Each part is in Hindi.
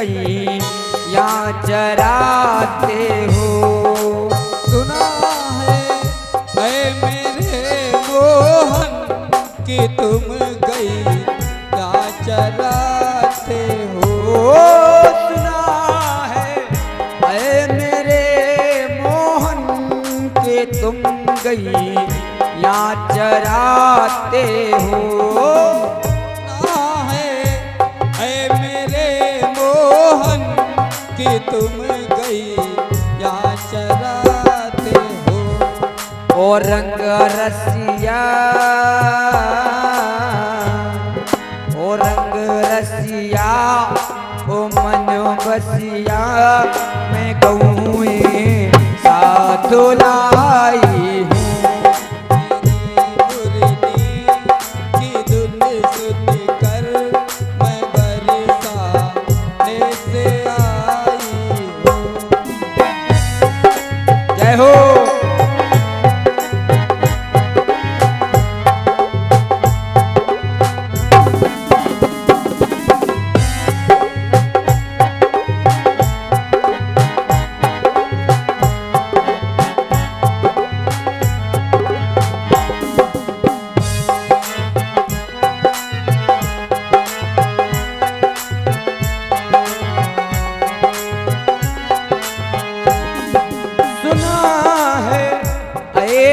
गई या चराते हो। सुना है मेरे मोहन कि तुम गई या चराते हो। सुना है मेरे मोहन के तुम गई या चराते हो। सुना है मेरे मोहन कि तुम गई या चराते हो। ओ रंग रसिया, ओ रंग रसिया, ओ मन बसिया, मैं कहूँ साथ लाई हूँ। मेरी मुरली की धुन सुन कर मैं बरसाने से आई हूँ। जय हो।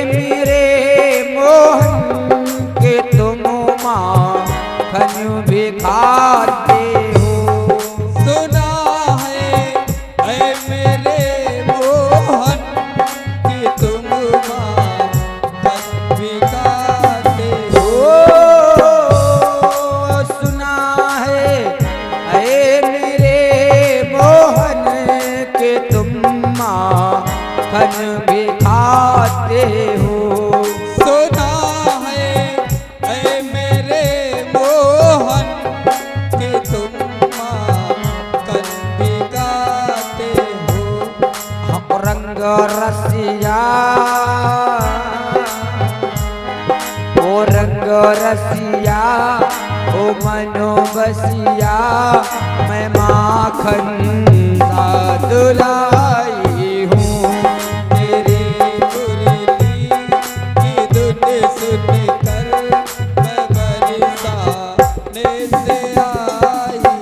मेरे मोहन के तुम माखन भी खाते हो। सुना है मेरे मोहन कि तुम माखन भी खाते हो। सुना है मेरे मोहन के तुम माखन भी खाते हो। सुना है मेरे मोहन कि तुम माखन भी खाते हो। रंग रसिया, ओ रंग रसिया, ओ मनो बसिया, मैं माखन साथ लाई हूँ। मेरी मुरली की धुन सुन कर मैं बरसाने से आई हूँ।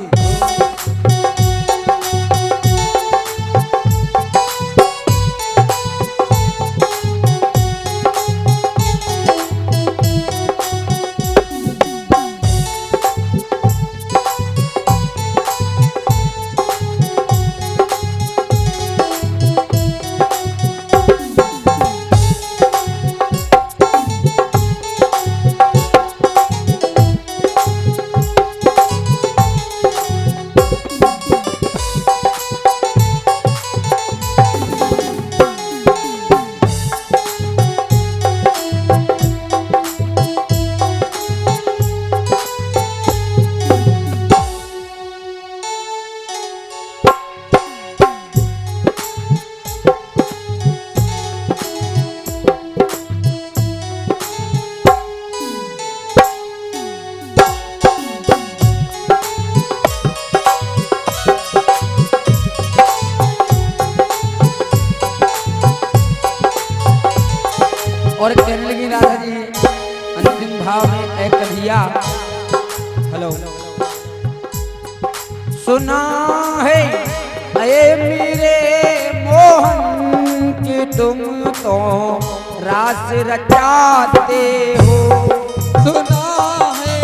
और कहने लगी राधा जी अंतिम भाव में एक कन्हैया। हेलो। सुना है मेरे मोहन कि तुम तो रास रचाते हो। सुना है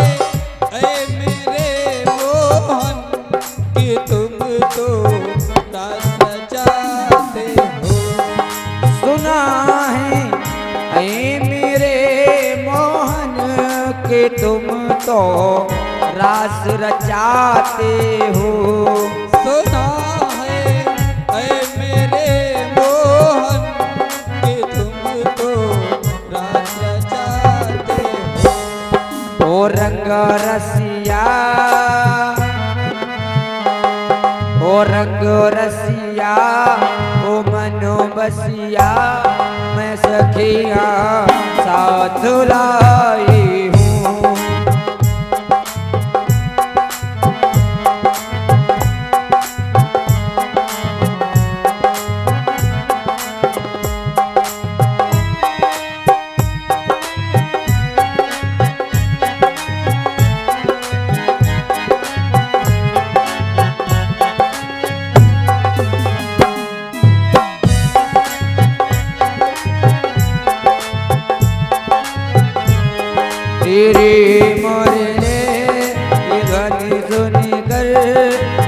मेरे मोहन कि तुम तो रास रचाते हो। सुना है मेरे मोहन कि तुम तो रास रचाते हो। सुना है मेरे मोहन कि तुम तो रास रचाते हो। ओ रंग रसिया, ओ रंग रसिया, ओ मनो बसिया, मैं सखिया साथ लाई हूँ। तेरे मोरले ये ध्वनि सुनकर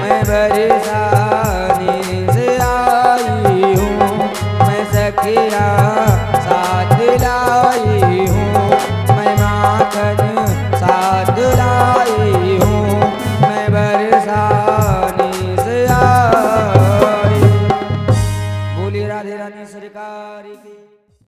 मैं परेशानी से आई हूँ, मैं सखिया साथ लाई